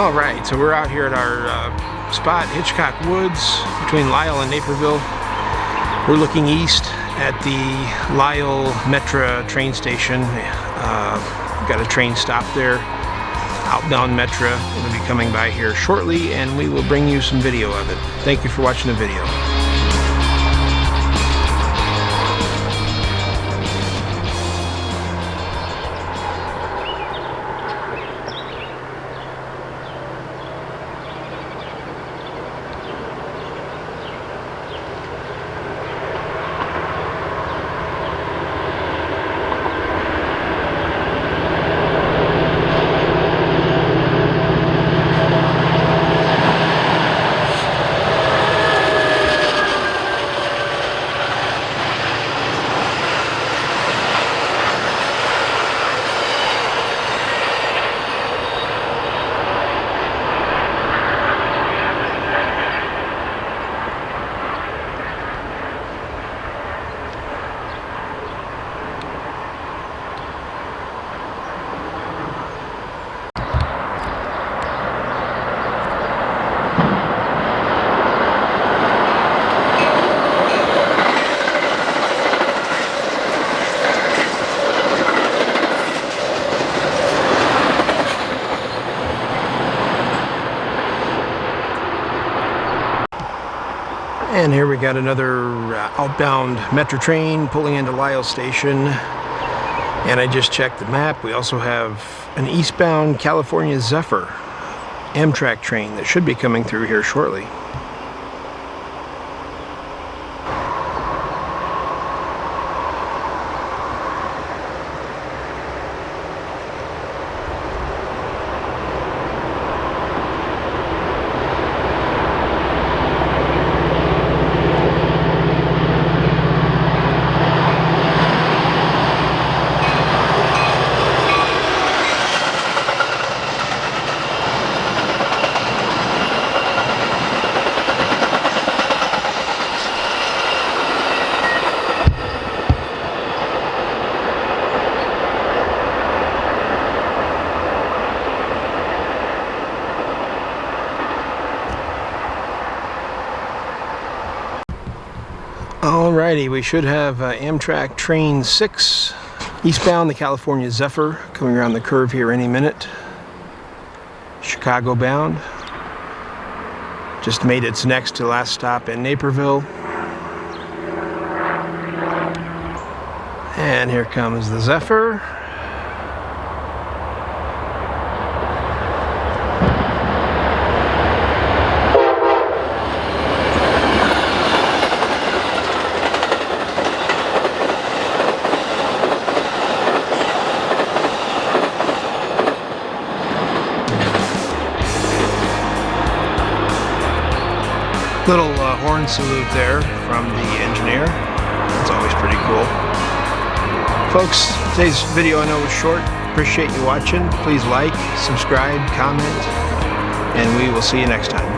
All right, so we're out here at our spot, Hitchcock Woods, between Lisle and Naperville. We're looking east at the Lisle Metra train station. Got a train stop there, outbound Metra. It'll be coming by here shortly, and we will bring you some video of it. Thank you for watching the video. And here we got another outbound Metra train pulling into Lisle Station. And I just checked the map. We also have an eastbound California Zephyr Amtrak train that should be coming through here shortly. Alrighty, we should have Amtrak train 6 eastbound, the California Zephyr, coming around the curve here any minute. Chicago bound. Just made its next to last stop in Naperville. And here comes the Zephyr. Little horn salute there from the engineer. It's always pretty cool. Folks, today's video I know was short. Appreciate you watching. Please like, subscribe, comment, and we will see you next time.